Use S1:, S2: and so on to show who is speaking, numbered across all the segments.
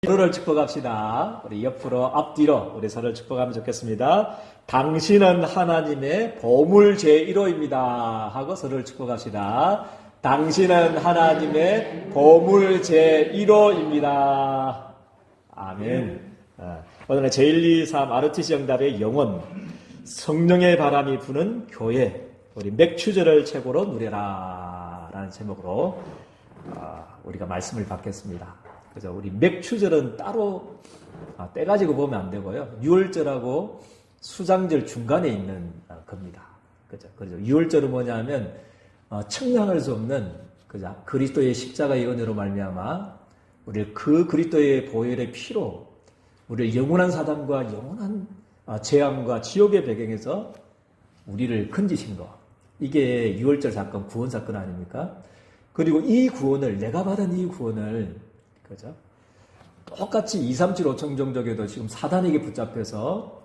S1: 서로를 축복합시다. 우리 옆으로 앞뒤로 우리 서로를 축복하면 좋겠습니다. 당신은 하나님의 보물 제1호입니다 하고 서로를 축복합시다. 당신은 하나님의 보물 제1호입니다. 아멘. 오늘은 제123 RTC 정답의 영혼, 성령의 바람이 부는 교회, 우리 맥추절을 최고로 누려라 라는 제목으로 우리가 말씀을 받겠습니다. 그래서 우리 맥추절은 따로 떼가지고 보면 안 되고요. 유월절하고 수장절 중간에 있는 겁니다. 그죠? 그래서 유월절은 뭐냐면 청량할 수 없는 그죠? 그리스도의 십자가의 은혜로 말미암아 우리를 그 그리스도의 보혈의 피로 우리를 영원한 사단과 영원한 재앙과 지옥의 배경에서 우리를 건지신 거. 이게 유월절 사건, 구원 사건 아닙니까? 그리고 이 구원을, 내가 받은 이 구원을, 그죠? 똑같이 2, 3, 7, 5천 종족에도 지금 사단에게 붙잡혀서,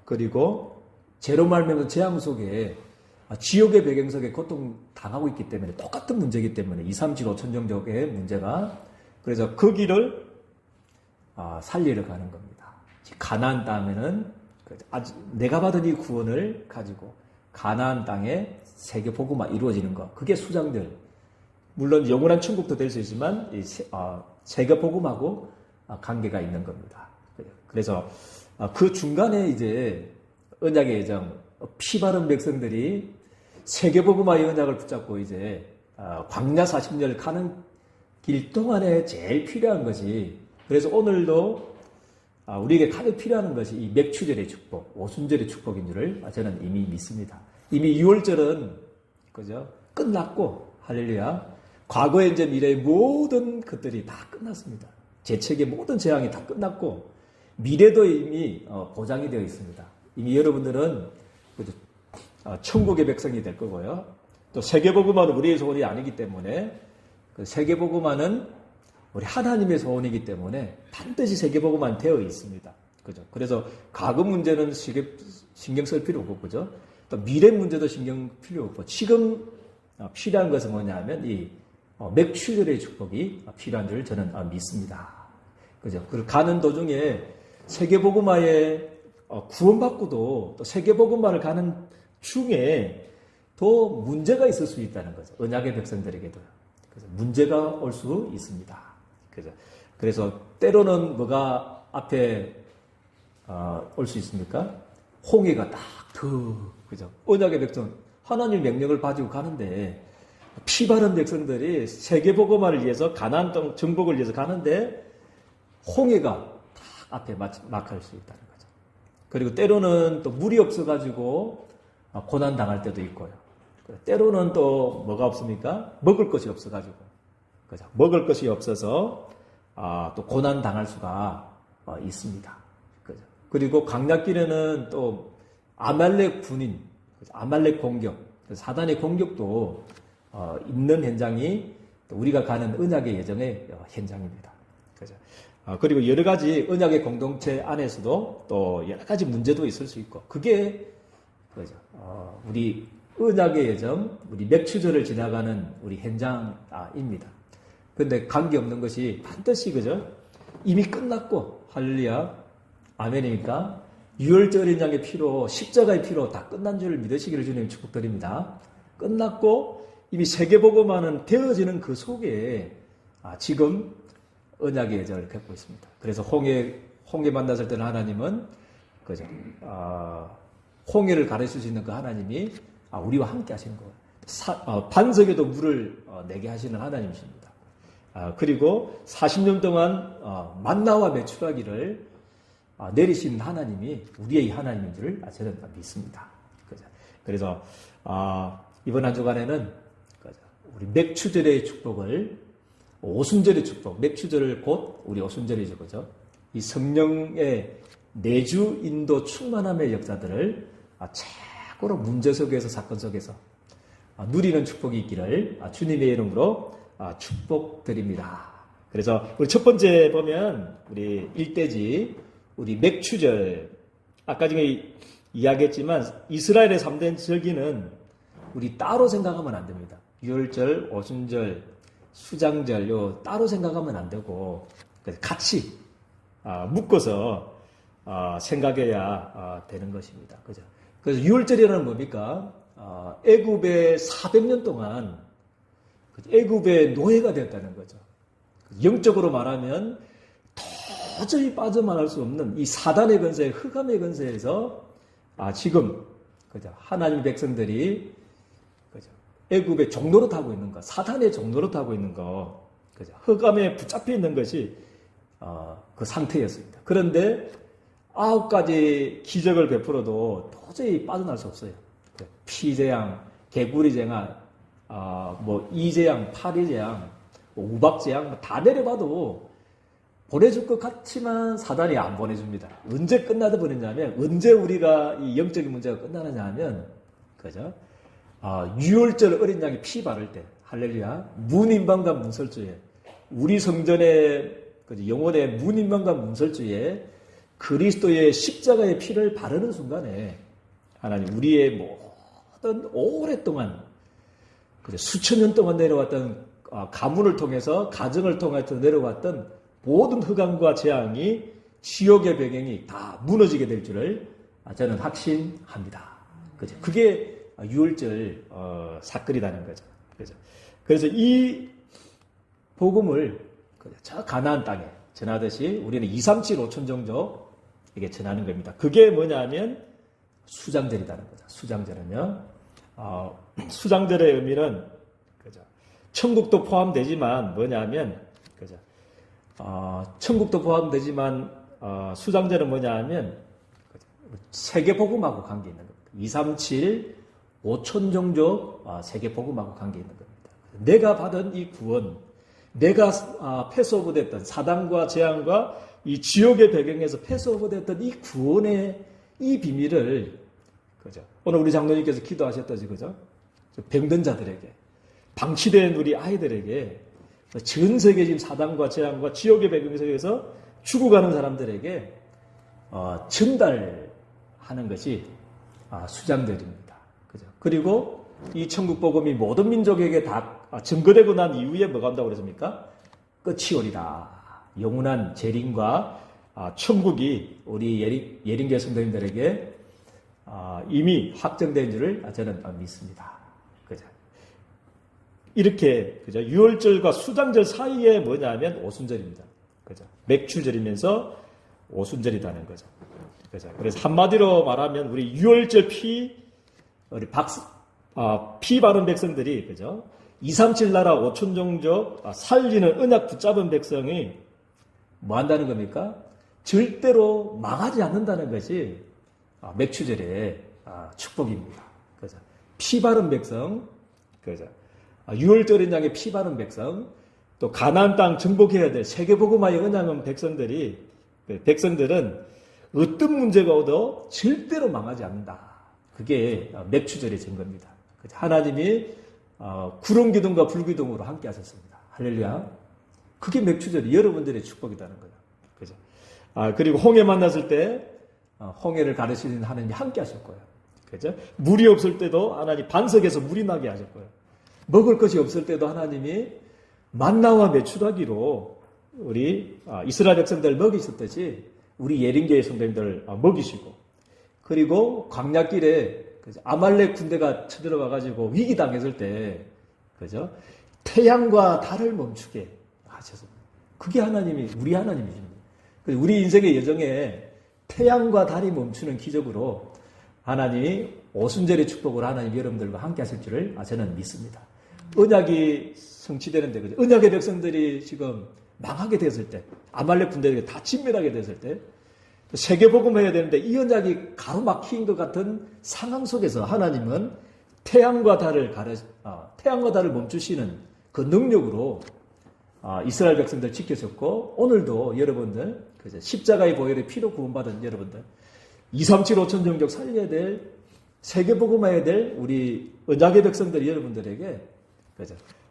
S1: 그리고 죄로 말미암은 재앙 속에, 지옥의 배경 속에 고통 당하고 있기 때문에, 똑같은 문제이기 때문에, 2, 3, 7, 5천 종족의 문제가, 그래서 그 길을, 살리러 가는 겁니다. 가나안 땅에는, 내가 받은 이 구원을 가지고, 가나안 땅에 세계 복음화 이루어지는 것. 그게 수장들. 물론 영원한 천국도 될 수 있지만 세계 복음하고 관계가 있는 겁니다. 그래서 그 중간에 이제 언약의 예정, 피 바른 백성들이 세계 복음화의 언약을 붙잡고 이제 광야 40년 가는 길 동안에 제일 필요한 것이, 그래서 오늘도 우리에게 가장 필요한 것이 이 맥추절의 축복, 오순절의 축복인 줄을 저는 이미 믿습니다. 이미 6월절은 그죠? 끝났고, 할렐루야. 과거의 이제 미래의 모든 것들이 다 끝났습니다. 재책의 모든 재앙이 다 끝났고, 미래도 이미 보장이 되어 있습니다. 이미 여러분들은 그죠? 천국의 백성이 될 거고요. 또 세계복음화는 우리의 소원이 아니기 때문에, 그 세계복음화는 우리 하나님의 소원이기 때문에 반드시 세계복음화는 되어 있습니다. 그죠? 그래서 과거 문제는 신경 쓸 필요 없고, 그죠? 또 미래 문제도 신경 필요 없고, 지금 필요한 것은 뭐냐면 이 맥추절의 축복이 필요한 줄 저는 믿습니다. 그죠? 그 가는 도중에 세계복음화에 구원받고도 또 세계복음화를 가는 중에 또 문제가 있을 수 있다는 거죠. 언약의 백성들에게도요. 그래서 문제가 올 수 있습니다. 그죠? 그래서 때로는 뭐가 앞에 올 수 있습니까? 홍해가 그죠? 언약의 백성, 하나님 명령을 가지고 가는데, 피 바른 백성들이 세계복음화를 위해서, 가나안 땅 정복을 위해서 가는데, 홍해가 딱 앞에 막할 수 있다는 거죠. 그리고 때로는 또 물이 없어가지고, 고난당할 때도 있고요. 때로는 또 뭐가 없습니까? 먹을 것이 없어가지고, 그죠? 먹을 것이 없어서, 또 고난당할 수가 있습니다. 그죠? 그리고 강약길에는 또 아말렉 군인, 아말렉 공격, 사단의 공격도 있는 현장이 우리가 가는 언약의 예정의 현장입니다. 그죠? 그리고 여러 가지 언약의 공동체 안에서도 또 여러 가지 문제도 있을 수 있고, 그게 그죠? 우리 언약의 예정, 우리 맥추절을 지나가는 우리 현장입니다. 그런데 관계없는 것이 반드시 그죠? 이미 끝났고, 할렐루야, 아멘입니까? 유월절 양의 피로, 십자가의 피로 다 끝난 줄 믿으시기를 주님 축복드립니다. 끝났고 이미 세계복음화는 되어지는 그 속에 지금 언약의 예정을 겪고 있습니다. 그래서 홍해 만났을 때는 하나님은 그죠? 홍해를 가르칠 수 있는 그 하나님이 우리와 함께 하시는 거예요. 반석에도 물을 내게 하시는 하나님이십니다. 그리고 40년 동안 만나와 메추라기를 내리신 하나님이 우리의 하나님인 줄 저는 믿습니다. 그래서 이번 한 주간에는 우리 맥추절의 축복을, 오순절의 축복, 맥추절을 곧 우리 오순절이죠, 그죠? 이 성령의 내주 인도 충만함의 역사들을 최고로 문제 속에서, 사건 속에서 누리는 축복이 있기를 주님의 이름으로 축복드립니다. 그래서 우리 첫 번째 보면 우리 일대지, 우리 맥추절, 아까 전에 이야기했지만 이스라엘의 3대 절기는 우리 따로 생각하면 안 됩니다. 유월절, 오순절, 수장절 따로 생각하면 안 되고, 같이 묶어서 생각해야 되는 것입니다. 그죠? 그래서 유월절이라는 뭡니까? 애굽에 400년 동안 애굽의 노예가 되었다는 거죠. 영적으로 말하면 도저히 빠져나갈 수 없는 이 사단의 권세, 흑암의 권세에서 지금 그죠? 하나님 백성들이 그죠? 애굽의 종노릇 하고 있는 것, 사단의 종노릇 하고 있는 것, 그죠? 흑암에 붙잡혀 있는 것이 그 상태였습니다. 그런데 9가지 기적을 베풀어도 도저히 빠져날 수 없어요. 피재앙, 개구리재앙, 이재앙, 파리재앙, 우박재앙 다 내려봐도 보내줄 것 같지만 사단이 안 보내줍니다. 언제 끝나다 보냈냐면, 언제 우리가 이 영적인 문제가 끝나느냐 하면, 그죠? 유월절 어린 양이 피 바를 때, 할렐루야, 문인방과 문설주에, 우리 성전의 영혼의 문인방과 문설주에 그리스도의 십자가의 피를 바르는 순간에 하나님 우리의 모든 오랫동안 수천 년 동안 내려왔던 가문을 통해서 가정을 통해서 내려왔던 모든 흑암과 재앙이 지옥의 배경이 다 무너지게 될 줄을 저는 확신합니다. 그죠? 그게 유월절 사건이라는 거죠. 그죠? 그래서 이 복음을 저 가나안 땅에 전하듯이 우리는 237 5천 종족에게 전하는 겁니다. 그게 뭐냐면 수장절이라는 거죠. 수장절은요. 수장절의 의미는 그죠? 천국도 포함되지만 뭐냐면 그죠? 천국도 포함되지만 수장절은 뭐냐면 세계복음하고 관계 있는 겁니다. 237 5천 종족 세계복음하고 관계 있는 겁니다. 내가 받은 이 구원, 내가 패스오버 됐던 사단과 재앙과 이 지옥의 배경에서 패스오버 됐던 이 구원의 이 비밀을 그죠? 오늘 우리 장로님께서 기도하셨듯이 그죠? 병든 자들에게, 방치된 우리 아이들에게, 전 세계 지금 사단과 재앙과 지옥의 배경에서 죽어가는 사람들에게 전달하는 것이 수장절입니다. 그죠? 그리고 이 천국 복음이 모든 민족에게 다 증거되고 난 이후에 뭐가 한다고 그랬습니까? 끝이 오리라. 영원한 재림과 천국이 우리 예린교회 성도님들에게 이미 확정된 줄을 저는 믿습니다. 그죠? 이렇게 그죠? 유월절과 수장절 사이에 뭐냐면 오순절입니다. 그죠? 맥추절이면서 오순절이라는 거죠. 그죠? 그래서 한마디로 말하면 우리 유월절 우리 피 바른 백성들이 그죠? 237 나라 5천 종족 살리는 언약 붙잡은 백성이 뭐 한다는 겁니까? 절대로 망하지 않는다는 것이 맥추절의 축복입니다. 그죠? 피 바른 백성, 그죠? 유월절인 양의 피 바른 백성, 또 가나안 땅 정복해야 될 세계복음화의 언약은 백성들은 어떤 문제가 오도 절대로 망하지 않는다. 그게 맥추절의 증거입니다. 하나님이 구름기둥과 불기둥으로 함께 하셨습니다. 할렐루야. 그게 맥추절이 여러분들의 축복이라는 거예요. 그죠? 그리고 홍해 만났을 때 홍해를 가르치는 하나님이 함께 하셨고요. 그죠? 물이 없을 때도 하나님 반석에서 물이 나게 하셨고요. 먹을 것이 없을 때도 하나님이 만나와 메추라기로 우리 이스라엘 백성들 먹이셨듯이 우리 예린교회 성도님들 먹이시고, 그리고 광야길에 아말렉 군대가 쳐들어와가지고 위기 당했을 때, 그죠? 태양과 달을 멈추게 하셨습니다. 그게 하나님이 우리 하나님이십니다. 우리 인생의 여정에 태양과 달이 멈추는 기적으로 하나님이 오순절의 축복으로 하나님 여러분들과 함께 하실 줄을 저는 믿습니다. 언약이 성취되는데, 그죠? 언약의 백성들이 지금 망하게 됐을 때, 아말렉 군대에게 다 진멸하게 됐을 때, 세계복음 해야 되는데 이 언약이 가로막힌 것 같은 상황 속에서 하나님은 태양과 달을 멈추시는 그 능력으로 이스라엘 백성들 지켜줬고, 오늘도 여러분들 십자가의 보혈의 피로 구원받은 여러분들 237 5천 종족 살려야 될 세계복음 해야 될 우리 언약의 백성들 여러분들에게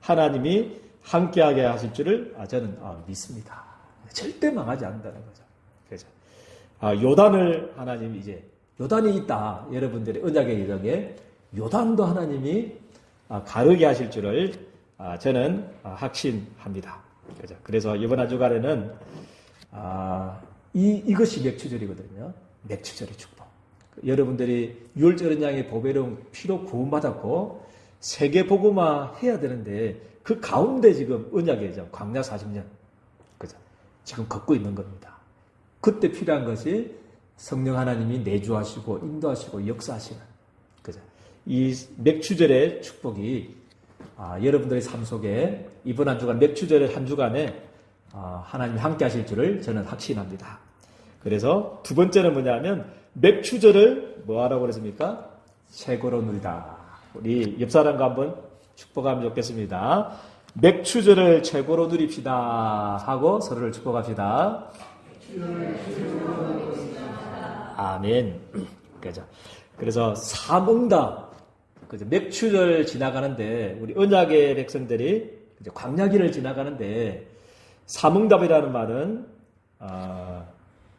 S1: 하나님이 함께하게 하실 줄을 저는 믿습니다. 절대 망하지 않는다는 거죠. 그죠? 요단을 하나님이 요단이 있다. 여러분들의 언약의 여정에 요단도 하나님이 가르게 하실 줄을 저는 확신합니다. 그죠? 그래서 이번 한 주간에는 이것이 맥추절이거든요. 맥추절의 축복. 여러분들이 유월절은 양의 보배로운 피로 구원받았고 세계 복음화 해야 되는데 그 가운데 지금 언약의 광야 40년 그죠? 지금 걷고 있는 겁니다. 그때 필요한 것이 성령 하나님이 내주하시고 인도하시고 역사하시는 그죠? 이 맥추절의 축복이 여러분들의 삶 속에 이번 한 주간 맥추절의 한 주간에 하나님이 함께 하실 줄을 저는 확신합니다. 그래서 두 번째는 뭐냐면 맥추절을 뭐 하라고 그랬습니까? 최고로 누리다. 우리 옆 사람과 한번 축복하면 좋겠습니다. 맥추절을 최고로 누립시다 하고 서로를 축복합시다. 아멘. 그래서 삼응답. 맥추절 지나가는데 우리 언약의 백성들이 광야기를 지나가는데 삼응답이라는 말은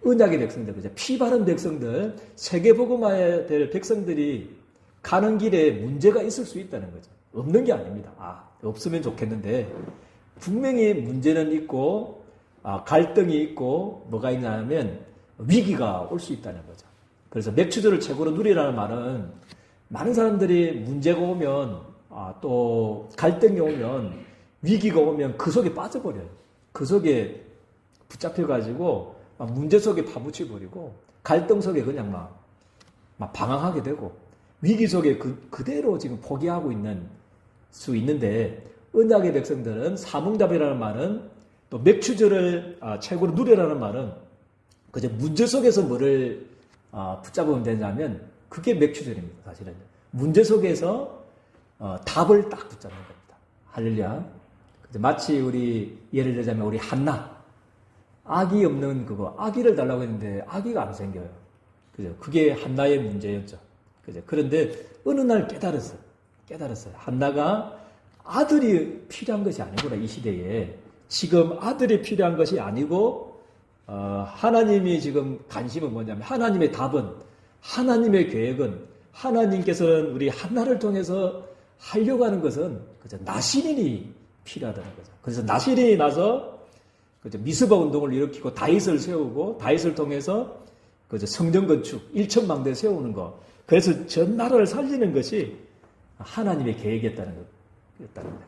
S1: 언약의 백성들, 피 바른 백성들, 세계복음화해야 될 백성들이 가는 길에 문제가 있을 수 있다는 거죠. 없는 게 아닙니다. 없으면 좋겠는데 분명히 문제는 있고 갈등이 있고 뭐가 있냐면 위기가 올 수 있다는 거죠. 그래서 맥추절을 최고로 누리라는 말은 많은 사람들이 문제가 오면 또 갈등이 오면 위기가 오면 그 속에 빠져버려요. 그 속에 붙잡혀가지고 문제 속에 파묻혀버리고 갈등 속에 그냥 막 방황하게 되고 위기 속에 그대로 지금 포기하고 있는 수 있는데 언약의 백성들은 삼응답이라는 말은 또 맥추절을 최고로 누리라는 말은 그저 문제 속에서 뭐를 붙잡으면 되냐면 그게 맥추절입니다. 사실은 문제 속에서 답을 딱 붙잡는 겁니다. 할렐루야. 마치 우리 예를 들자면 우리 한나 아기 없는 아기를 달라고 했는데 아기가 안 생겨요. 그죠? 그게 한나의 문제였죠. 그죠? 그런데 어느 날 깨달았어요. 한나가 아들이 필요한 것이 아니구나, 이 시대에. 지금 아들이 필요한 것이 아니고, 하나님이 지금 관심은 뭐냐면, 하나님의 답은, 하나님의 계획은, 하나님께서는 우리 한나를 통해서 하려고 하는 것은, 그죠? 나시린이 필요하다는 거죠. 그래서 나시린이 나서, 그죠? 미스바 운동을 일으키고, 다윗을 세우고, 다윗을 통해서, 그죠? 성전 건축, 1천망대 세우는 거. 그래서 전 나라를 살리는 것이 하나님의 계획이었다는 거예요.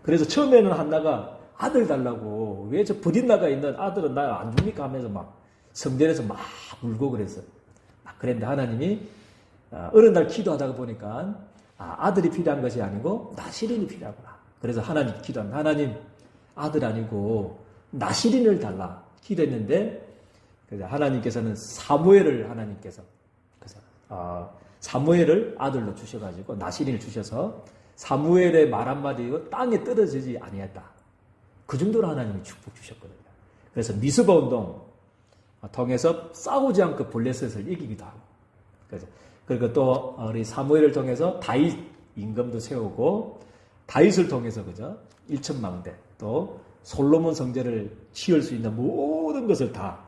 S1: 그래서 처음에는 한나가 아들 달라고 왜 저 버린 나가 있는 아들은 나 안 줍니까 하면서 막 성전에서 막 울고 그랬어요. 그랬는데 하나님이 어느 날 기도하다가 보니까 아들이 필요한 것이 아니고 나시린이 필요하구나. 그래서 하나님 기도합니다. 하나님 아들 아니고 나시린을 달라 기도했는데 하나님께서는 사무엘을 사무엘을 아들로 주셔가지고 나시린을 주셔서 사무엘의 말 한마디가 땅에 떨어지지 아니했다. 그 정도로 하나님이 축복 주셨거든요. 그래서 미스바 운동 통해서 싸우지 않고 블레셋을 이기기도 하고, 그리고 또 우리 사무엘을 통해서 다윗 임금도 세우고, 다윗을 통해서 그죠? 1천망대 또 솔로몬 성전을 지을 수 있는 모든 것을 다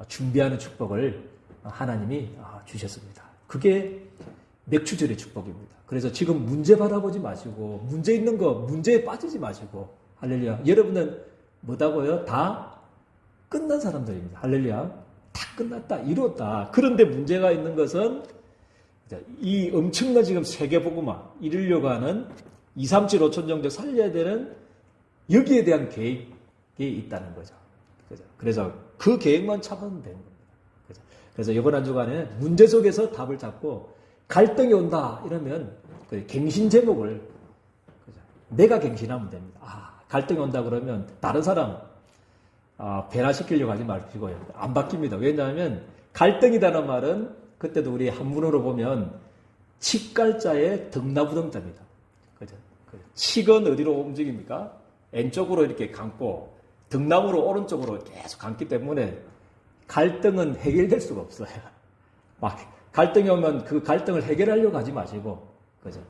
S1: 준비하는 축복을 하나님이 주셨습니다. 그게 맥추절의 축복입니다. 그래서 지금 문제 바라보지 마시고 문제 있는 거 문제에 빠지지 마시고 할렐루야. 여러분은 뭐다고요? 다 끝난 사람들입니다. 할렐루야. 다 끝났다. 이뤘다. 그런데 문제가 있는 것은 이 엄청난 지금 세계복음화 이루려고 하는 2, 3, 7, 5천 정도 살려야 되는 여기에 대한 계획이 있다는 거죠. 그래서 그 계획만 잡으면 되는 겁니다. 그래서 이번 한 주간에 문제 속에서 답을 찾고 갈등이 온다 이러면 갱신 제목을 내가 갱신하면 됩니다. 갈등이 온다 그러면 다른 사람 변화시키려고 하지 마시고요. 안 바뀝니다. 왜냐하면 갈등이라는 말은 그때도 우리 한문으로 보면 칙갈자의 등나부등자입니다. 그죠? 칙은 어디로 움직입니까? 왼쪽으로 이렇게 감고 등나무로 오른쪽으로 계속 감기 때문에 갈등은 해결될 수가 없어요. 막 갈등이 오면 그 갈등을 해결하려고 하지 마시고, 그죠?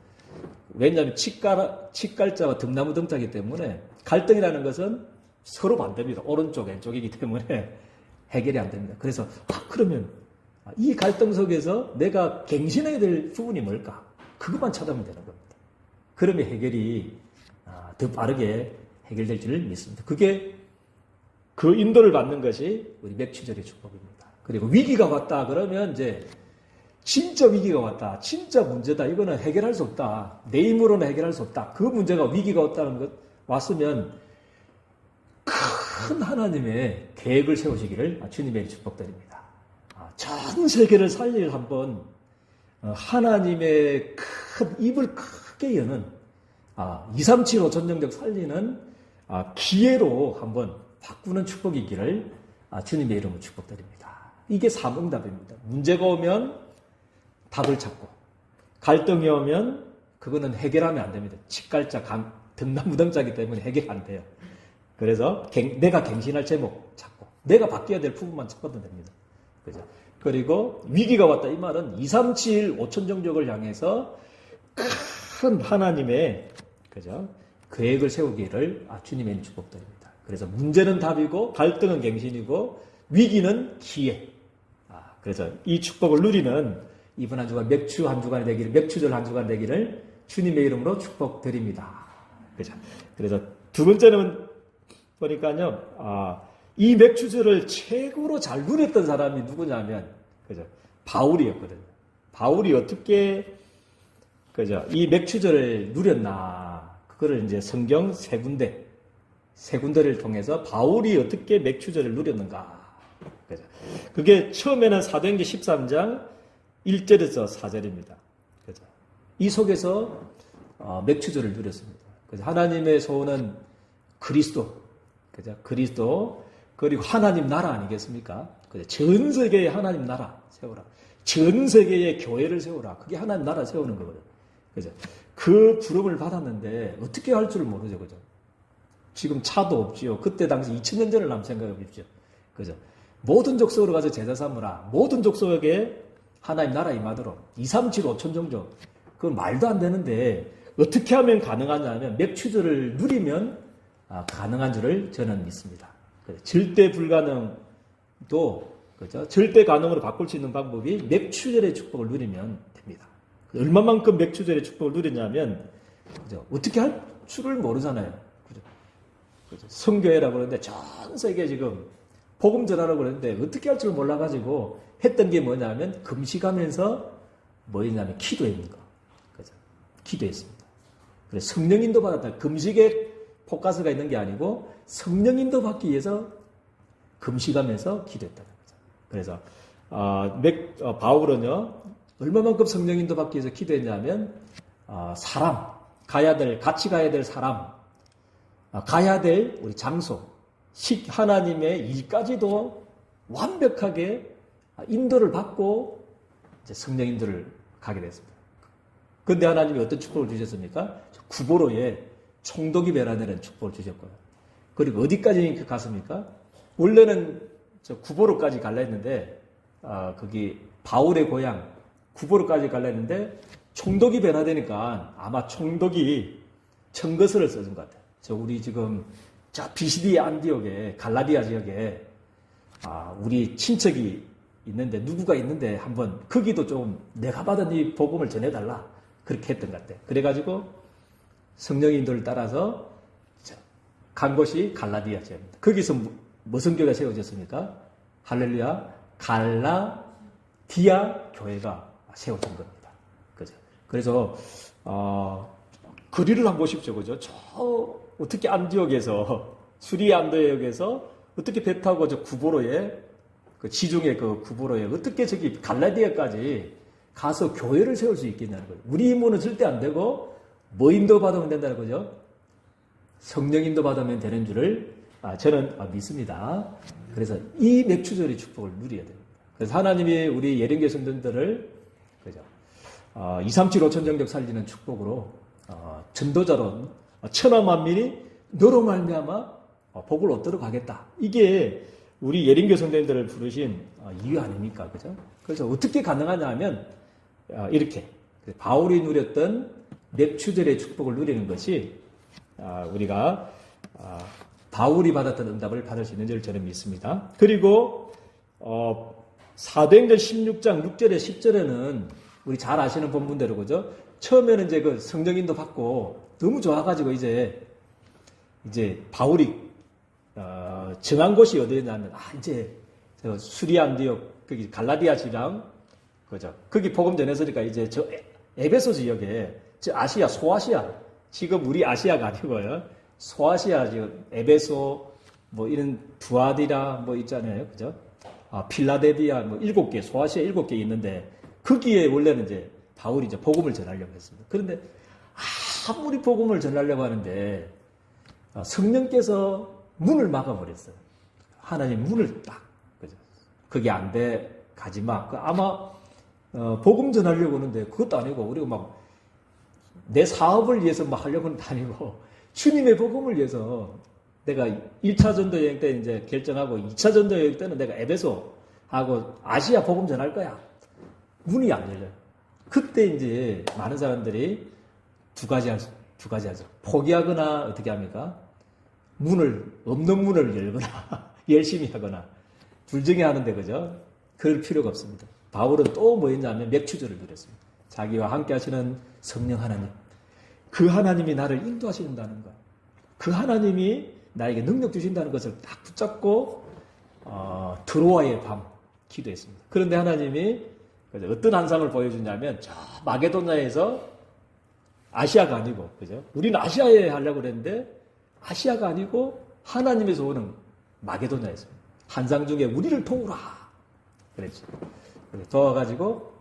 S1: 왜냐하면 칙갈자와 등나무 등자이기 때문에 갈등이라는 것은 서로 반대입니다. 오른쪽, 왼쪽이기 때문에 해결이 안 됩니다. 그래서 그러면 이 갈등 속에서 내가 갱신해야 될 부분이 뭘까? 그것만 찾아보면 되는 겁니다. 그러면 해결이 더 빠르게 해결될 줄 믿습니다. 그게 그 인도를 받는 것이 우리 맥추절의 축복입니다. 그리고 위기가 왔다 그러면 이제 진짜 위기가 왔다. 진짜 문제다. 이거는 해결할 수 없다. 내 힘으로는 해결할 수 없다. 그 문제가 위기가 왔다는 것 왔으면 큰 하나님의 계획을 세우시기를 주님의 축복드립니다. 전 세계를 살릴 한번 하나님의 큰 입을 크게 여는 2375 전쟁력 살리는 기회로 한번 바꾸는 축복이기를 주님의 이름으로 축복드립니다. 이게 삼응답입니다. 문제가 오면 답을 찾고 갈등이 오면 그거는 해결하면 안 됩니다. 치갈자 등나무등자기 때문에 해결 안 돼요. 그래서 내가 갱신할 제목 찾고 내가 바뀌어야 될 부분만 찾거든 됩니다. 그죠? 그리고 위기가 왔다 이 말은 237 5천 정적을 향해서 큰 하나님의 그죠? 계획을 세우기를 주님의 축복드립니다. 그래서 문제는 답이고 갈등은 갱신이고 위기는 기회. 그래서 이 축복을 누리는 이번 한 주간 맥주 한 주간이 되기를 맥주절 한 주간 되기를 주님의 이름으로 축복드립니다. 그죠? 그래서 두 번째는 보니까요, 이 맥주절을 최고로 잘 누렸던 사람이 누구냐면, 그죠? 바울이었거든요. 바울이 어떻게, 그죠? 이 맥주절을 누렸나. 그거를 이제 성경 세 군데를 통해서 바울이 어떻게 맥주절을 누렸는가. 그죠? 그게 처음에는 사도행전 13장 1절에서 4절입니다. 그죠? 이 속에서 맥주절을 누렸습니다. 그죠? 하나님의 소원은 그리스도, 그죠? 그리스도, 그리고 하나님 나라 아니겠습니까? 그죠? 전 세계에 하나님 나라 세우라. 전 세계에 교회를 세우라. 그게 하나님 나라 세우는 거거든요. 그죠? 그 부름을 받았는데 어떻게 할 줄을 모르죠. 그죠? 지금 차도 없지요. 그때 당시 2000년 전을 한번 생각해 보십시오. 그죠? 모든 족속으로 가서 제자 삼으라. 모든 족속에게 하나님 나라 임하도록 237 5천 종족. 그건 말도 안 되는데 어떻게 하면 가능하냐 하면 맥추절을 누리면 가능한 줄을 저는 믿습니다. 절대 불가능도 그죠? 절대 가능으로 바꿀 수 있는 방법이 맥추절의 축복을 누리면 됩니다. 얼마만큼 맥추절의 축복을 누리냐면 그죠? 어떻게 할 줄을 모르잖아요. 그죠? 그죠? 성교회라고 그러는데 전 세계 지금 복음 전하라고 그러는데 어떻게 할 줄 몰라가지고 했던 게 뭐냐면 금식하면서 뭐였냐면 기도했는 거. 그죠? 기도했습니다. 그래서 성령인도 받았다. 금식에 포커스가 있는 게 아니고 성령인도 받기 위해서 금식하면서 기도했다는 거죠. 그래서 바울은요 얼마만큼 성령인도 받기 위해서 기도했냐면 사람 같이 가야 될 사람 가야 될 우리 장소 하나님의 일까지도 완벽하게 인도를 받고 이제 성령 인도를 가게 됐습니다. 그런데 하나님이 어떤 축복을 주셨습니까? 구보로에 총독이 배라내는 축복을 주셨고요. 그리고 어디까지 갔습니까? 원래는 저 구보로까지 갈라 했는데 거기 바울의 고향 구보로까지 갈라 했는데 총독이 변화되니까 아마 총독이 청거서를 써준 것 같아요. 우리 지금 저 비시디 안디옥에 갈라디아 지역에 우리 친척이 있는데 누구가 있는데 한번 거기도 좀 내가 받은 이 복음을 전해달라 그렇게 했던 것 같아요. 그래가지고 성령의 인도를 따라서 간 곳이 갈라디아 지역입니다. 거기서 무슨 교회가 세워졌습니까? 할렐루야 갈라디아 교회가 세워진 겁니다. 그죠? 그래서 거리를 한번 보십시오. 그죠? 저 어떻게 안디옥에서 수리아 안디옥에서 어떻게 배 타고 저 구보로에 그 지중해 그 구보로에 어떻게 저기 갈라디아까지 가서 교회를 세울 수 있겠냐는 거예요. 우리 힘으로는 절대 안 되고 뭐 인도 받으면 된다는 거죠. 성령 인도 받으면 되는 줄을 저는 믿습니다. 그래서 이 맥추절의 축복을 누려야 됩니다. 그래서 하나님이 우리 예령교 성도들을 그죠? 237 5천 정력 살리는 축복으로 전도자로 천하만민이 너로 말미암아 복을 얻도록 하겠다. 이게 우리 예린교 성도님들을 부르신 이유 아닙니까? 그죠? 그래서 어떻게 가능하냐 하면 이렇게 바울이 누렸던 맥추절의 축복을 누리는 것이 우리가 바울이 받았던 응답을 받을 수 있는 줄 저는 믿습니다. 그리고 사도행전 16장 6절에 10절에는 우리 잘 아시는 본문대로 그죠? 처음에는 이제 그 성령인도 받고 너무 좋아가지고 이제 바울이 정한 곳이 어디냐면, 이제, 수리 안디옥, 거기 갈라디아 지방, 그죠. 거기 복음 전했으니까 이제 저 에베소 지역에, 저 아시아, 소아시아, 지금 우리 아시아가 아니고요. 소아시아, 지금 에베소, 뭐 이런 두아디라 뭐 있잖아요. 그죠. 필라델피아 뭐 7개, 소아시아 7개 있는데, 거기에 원래는 이제 바울이 이제 복음을 전하려고 했습니다. 그런데 아무리 복음을 전하려고 하는데, 성령께서 문을 막아버렸어요. 하나님 문을 딱, 그죠. 그게 안 돼, 가지 마. 아마, 복음 전하려고 하는데 그것도 아니고, 우리가 막, 내 사업을 위해서 막 하려고 하는 게 아니고, 주님의 복음을 위해서 내가 1차 전도 여행 때 이제 결정하고, 2차 전도 여행 때는 내가 에베소하고 아시아 복음 전할 거야. 문이 안 열려요. 그때 이제 많은 사람들이 두 가지 하죠. 포기하거나 어떻게 합니까? 없는 문을 열거나, 열심히 하거나, 둘 중에 하는데, 그죠? 그럴 필요가 없습니다. 바울은 또 뭐 했냐면 맥추절을 누렸습니다. 자기와 함께 하시는 성령 하나님. 그 하나님이 나를 인도하신다는 것. 그 하나님이 나에게 능력 주신다는 것을 딱 붙잡고, 드로아의 밤 기도했습니다. 그런데 하나님이 어떤 환상을 보여주냐면, 저 마게도냐에서 아시아가 아니고, 그죠? 우리는 아시아에 하려고 그랬는데, 아시아가 아니고 하나님에서 오는 마게도냐에서 환상 중에 우리를 도우라 그랬죠. 도와가지고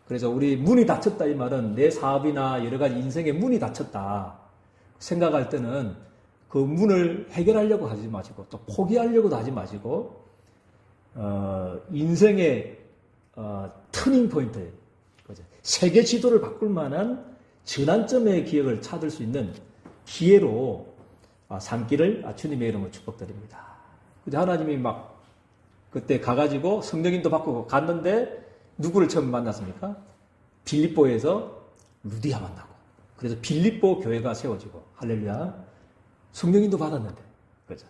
S1: 그래서 우리 문이 닫혔다 이 말은 내 사업이나 여러 가지 인생의 문이 닫혔다 생각할 때는 그 문을 해결하려고 하지 마시고 또 포기하려고도 하지 마시고 인생의 터닝 포인트 세계 지도를 바꿀 만한 전환점의 기억을 찾을 수 있는 기회로 삼기를 주님의 이름으로 축복드립니다. 근데 하나님이 막 그때 가가지고 성령님도 받고 갔는데 누구를 처음 만났습니까? 빌립보에서 루디아 만나고 그래서 빌립보 교회가 세워지고 할렐루야 성령님도 받았는데 그죠?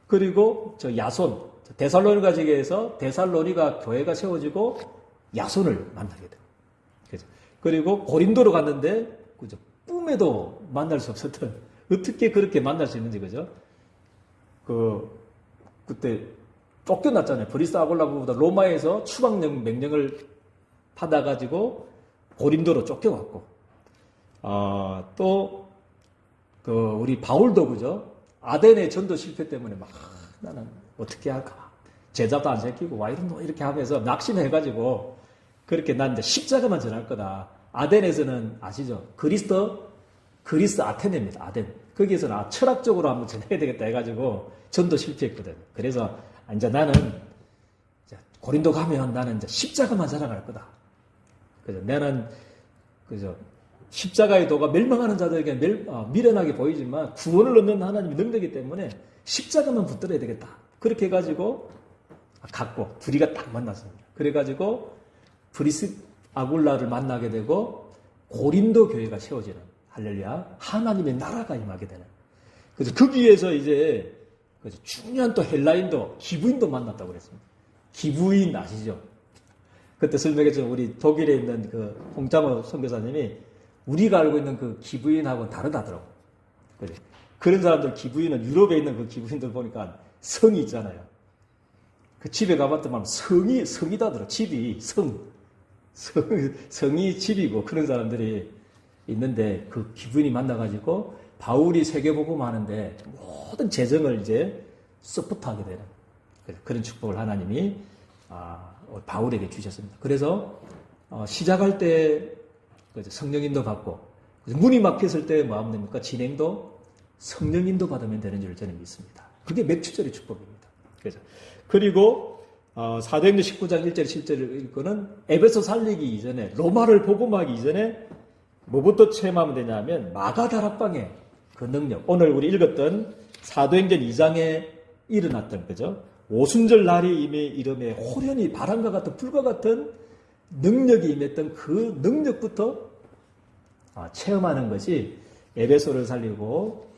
S1: 그리고 저 야손 데살로니가 지교에서 데살로니가 교회가 세워지고 야손을 만나게 되고 그죠? 그리고 고린도로 갔는데 그죠? 꿈에도 만날 수 없었던 어떻게 그렇게 만날 수 있는지, 그죠? 그때 쫓겨났잖아요. 브리스 아골라보다 로마에서 추방 명령을 받아가지고 고린도로 쫓겨왔고, 우리 바울도, 그죠? 아덴의 전도 실패 때문에 막, 나는 어떻게 할까? 제자도 안 새끼고, 와, 이렇게 하면서 낙심해가지고, 그렇게 난 이제 십자가만 전할 거다. 아덴에서는 아시죠? 그리스 아테네입니다. 아덴. 거기에서는 철학적으로 한번 전해야 되겠다 해가지고 전도 실패했거든. 그래서 이제 나는 고린도 가면 나는 이제 십자가만 자랑할 거다. 그래서 나는 그죠 십자가의 도가 멸망하는 자들에게 미련하게 보이지만 구원을 얻는 하나님의 능력이기 때문에 십자가만 붙들어야 되겠다. 그렇게 해가지고 갔고 둘이가 딱 만났습니다. 그래가지고 브리스 아굴라를 만나게 되고 고린도 교회가 세워지는. 할렐루야. 하나님의 나라가 임하게 되는. 그래서 거기에서 이제 중요한 또 헬라인도, 기부인도 만났다고 그랬습니다. 기부인 아시죠? 그때 설명했죠. 우리 독일에 있는 그 홍장호 선교사님이 우리가 알고 있는 그 기부인하고는 다르다더라고. 그래. 그런 사람들 기부인은 유럽에 있는 그 기부인들 보니까 성이 있잖아요. 그 집에 가봤더만 성이다더라. 집이 성이 집이고 그런 사람들이 있는데 그 기분이 만나가지고 바울이 세계복음 하는데 모든 재정을 이제 서포트하게 되는 그런 축복을 하나님이 바울에게 주셨습니다. 그래서 시작할 때 성령인도 받고 문이 막혔을 때 뭐 하면 됩니까? 진행도 성령인도 받으면 되는 줄 저는 믿습니다. 그게 맥추절의 축복입니다. 그리고 사도행전 19장 1절 10절을 읽고는 에베소 살리기 이전에 로마를 복음하기 이전에 뭐부터 체험하면 되냐면 마가다락방의 그 능력. 오늘 우리 읽었던 사도행전 2장에 일어났던 그죠? 오순절 날이 임해 이름에 호련히 바람과 같은 불과 같은 능력이 임했던 그 능력부터 체험하는 것이 에베소를 살리고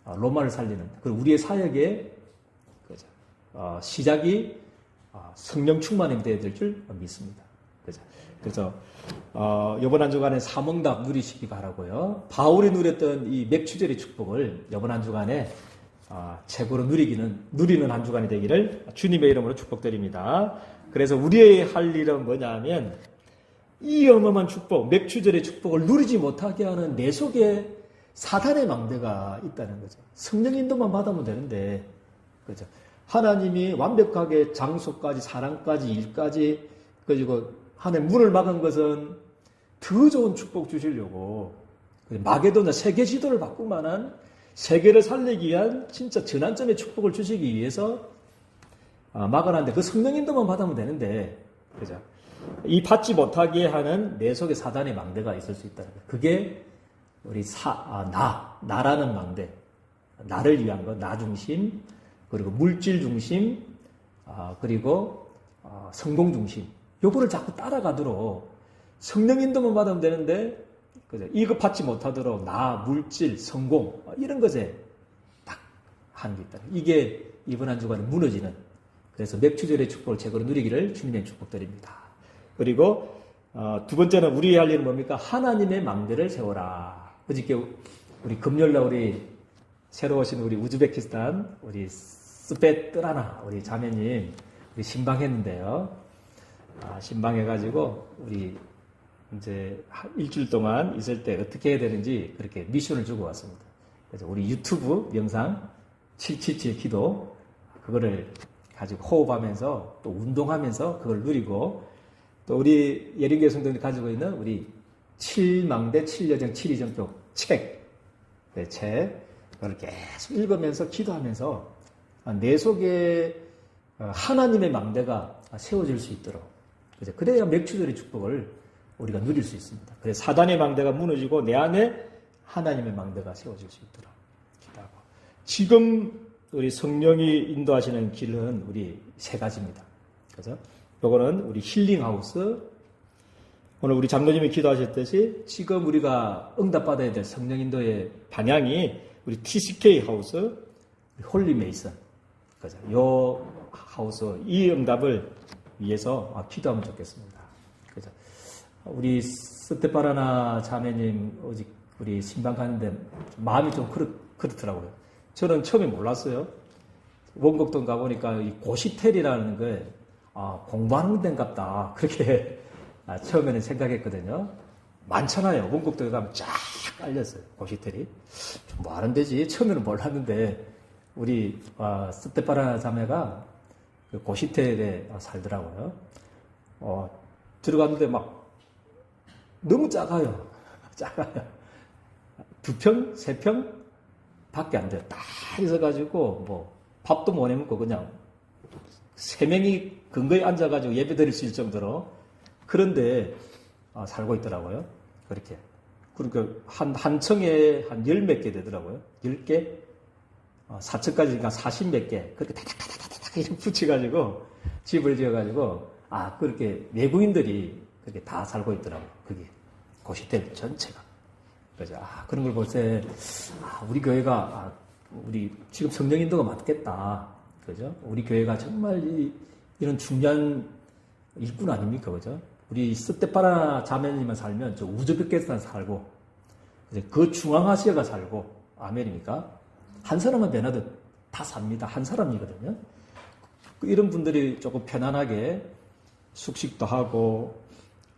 S1: 로마를 살리는 그리고 우리의 사역의 시작이 성령 충만이 되어야 될 줄 믿습니다. 그래서 이번 한 주간에 사명답 누리시기 바라고요. 바울이 누렸던 이 맥추절의 축복을 이번 한 주간에 최고로 누리는 한 주간이 되기를 주님의 이름으로 축복드립니다. 그래서 우리의 할 일은 뭐냐면 이 어마어마한 축복, 맥주절의 축복을 누리지 못하게 하는 내 속에 사단의 망대가 있다는 거죠. 성령 인도만 받으면 되는데, 그죠? 하나님이 완벽하게 장소까지, 사랑까지, 일까지, 그리고 하나님 문을 막은 것은 더 좋은 축복 주시려고, 마게도나 세계 지도를 바꿀 만한, 세계를 살리기 위한 진짜 전환점의 축복을 주시기 위해서 막아놨는데, 그 성령 인도만 받으면 되는데, 그죠? 이 받지 못하게 하는 내 속에 사단의 망대가 있을 수 있다는 거예요. 그게 우리 나라는 망대, 나를 위한 것, 나 중심, 그리고 물질 중심, 그리고 성공 중심. 요거를 자꾸 따라가도록 성령 인도만 받으면 되는데, 그죠? 이거 받지 못하도록 나, 물질, 성공 이런 것에 딱 하는 게 있다. 이게 이번 한 주간에 무너지는. 그래서 맥주절의 축복을 최고로 누리기를 주님의 축복드립니다. 그리고 두 번째는 우리의 할 일은 뭡니까? 하나님의 망대를 세워라. 그저께 우리 금요일날 우리 새로 오신 우리 우즈베키스탄 우리 스페뜨라나 우리 자매님 우리 신방했는데요. 신방해가지고 우리 이제 일주일 동안 있을 때 어떻게 해야 되는지 그렇게 미션을 주고 왔습니다. 그래서 우리 유튜브 영상 777 기도 그거를 가지고 호흡하면서 또 운동하면서 그걸 누리고 또 우리 예린교회 성도들이 가지고 있는 우리 7망대 7여정 7이정표 책, 그걸 계속 읽으면서 기도하면서 내 속에 하나님의 망대가 세워질 수 있도록 그래야 맥주절의 축복을 우리가 누릴 수 있습니다. 그래서 사단의 망대가 무너지고 내 안에 하나님의 망대가 세워질 수 있도록 기도하고 지금 우리 성령이 인도하시는 길은 우리 세 가지입니다. 그죠? 요거는 우리 힐링하우스. 오늘 우리 장로님이 기도하셨듯이 지금 우리가 응답받아야 될 성령 인도의 방향이 우리 TCK 하우스, 홀리 메이슨. 그죠? 요 하우스, 이 응답을 위해서 기도하면 좋겠습니다. 그죠? 우리 스테파라나 자매님, 우리 신방 가는데 마음이 좀 그렇더라고요. 저는 처음에 몰랐어요. 원곡동 가보니까 이 고시텔이라는 게 공부하는 데인갑다. 그렇게 처음에는 생각했거든요. 많잖아요. 원곡동에 가면 쫙 깔렸어요. 고시텔이. 좀 뭐 하는 데지? 처음에는 몰랐는데 우리 스테파나 자매가 그 고시텔에 살더라고요. 들어갔는데 막 너무 작아요. 작아요. 2평? 3평? 밖에 안 돼요. 딱 있어가지고 뭐 밥도 못 해먹고 그냥 3명이 근거에 앉아가지고 예배 드릴 수 있을 정도로 그런데 살고 있더라고요. 그렇게. 그러니까 한 층에 한 10몇 개 되더라고요. 10개? 4층까지니까 40몇 개. 그렇게 다닥다닥다닥 이렇게 붙여가지고 집을 지어가지고 그렇게 외국인들이 그렇게 다 살고 있더라고요. 그게. 고시텔 전체가. 그죠? 그런 걸 볼 때, 우리 교회가, 우리 지금 성령 인도가 맞겠다. 그죠? 우리 교회가 정말 이런 중요한 일꾼 아닙니까? 그죠? 우리 스테파나 자매님만 살면 저 우즈베키스탄 살고, 그 중앙아시아가 살고, 아멘입니까? 한 사람만 변화도 다 삽니다. 한 사람이거든요. 이런 분들이 조금 편안하게 숙식도 하고,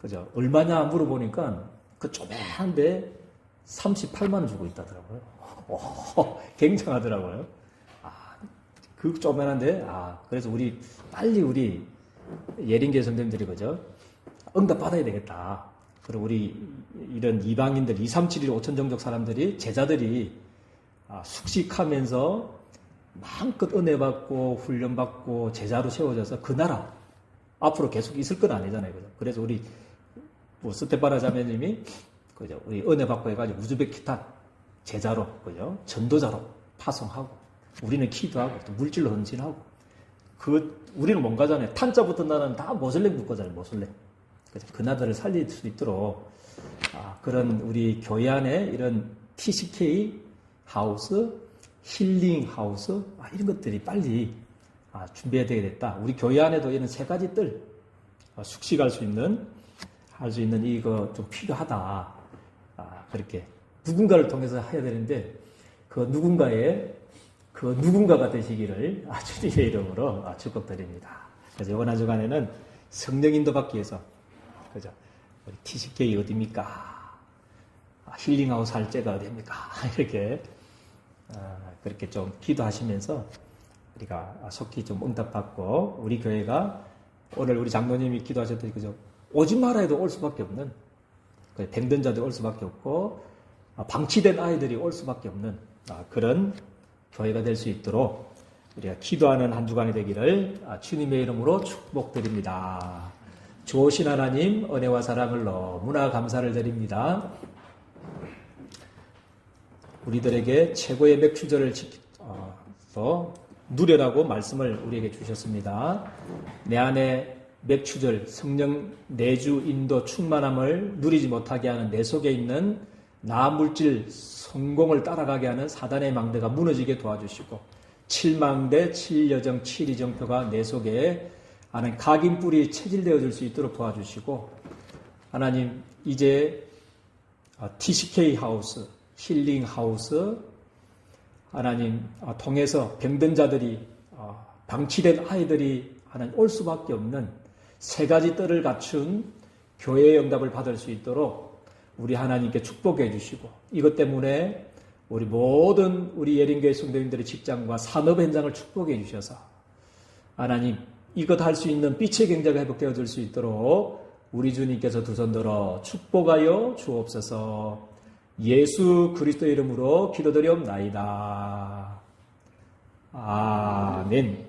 S1: 그죠? 얼마냐 물어보니까 그 조그만한데 38만원 주고 있다더라고요. 굉장하더라고요. 그 조그만한데, 그래서 빨리 우리 예린교회 선생님들이, 그죠? 응답 받아야 되겠다. 그리고 우리 이런 이방인들, 2371 5천정족 사람들이, 제자들이 숙식하면서 마음껏 은혜 받고, 훈련 받고, 제자로 세워져서 그 나라, 앞으로 계속 있을 건 아니잖아요. 그죠? 그래서 우리, 스테파나 자매님이, 그죠? 우리 은혜 받고 해가지고 우즈베키스탄 제자로, 그죠? 전도자로 파송하고, 우리는 기도하고, 또 물질로 헌신하고, 우리는 뭔가잖아요. 탄자부터 나는 다 모슬렘 국가잖아요, 모슬렘. 그죠? 그 나라를 살릴 수 있도록, 그런 우리 교회 안에 이런 TCK 하우스, 힐링 하우스, 이런 것들이 빨리 준비해야 되겠다. 우리 교회 안에도 이런 세 가지 뜰, 숙식할 수 있는, 할 수 있는 이거 좀 필요하다. 그렇게 누군가를 통해서 해야 되는데 그 누군가의 그 누군가가 되시기를 주님의 이름으로 축복드립니다. 그래서 이번 한 주간에는 성령 인도받기 위해서, 그죠? 우리 TCK 어디입니까? 힐링하우스 할 때가 어디입니까? 이렇게, 그렇게 좀 기도하시면서 우리가 속히 좀 응답받고, 우리 교회가 오늘 우리 장로님이 기도하셨더니, 그죠? 오지 마라 해도 올 수밖에 없는, 뱅든자들 올 수밖에 없고, 방치된 아이들이 올 수밖에 없는 그런 교회가 될 수 있도록 우리가 기도하는 한 주간이 되기를 주님의 이름으로 축복드립니다. 좋으신 하나님, 은혜와 사랑을 너무나 감사를 드립니다. 우리들에게 최고의 맥주절을 누려라고 말씀을 우리에게 주셨습니다. 내 안에 맥주절, 성령 내주 인도 충만함을 누리지 못하게 하는 내 속에 있는 나 물질 성공을 따라가게 하는 사단의 망대가 무너지게 도와주시고 7망대 7여정 7이정표가 내 속에 하나님 각인뿔이 체질되어질 수 있도록 도와주시고 하나님 이제 TCK 하우스, 힐링 하우스 하나님 통해서 병든 자들이 방치된 아이들이 하나님 올 수밖에 없는 세 가지 뜰을 갖춘 교회의 응답을 받을 수 있도록 우리 하나님께 축복해 주시고 이것 때문에 우리 모든 우리 예린교회 성도님들의 직장과 산업 현장을 축복해 주셔서 하나님 이것 할 수 있는 빛의 경제가 회복되어질 수 있도록 우리 주님께서 두 손 들어 축복하여 주옵소서. 예수 그리스도 이름으로 기도드리옵나이다. 아멘.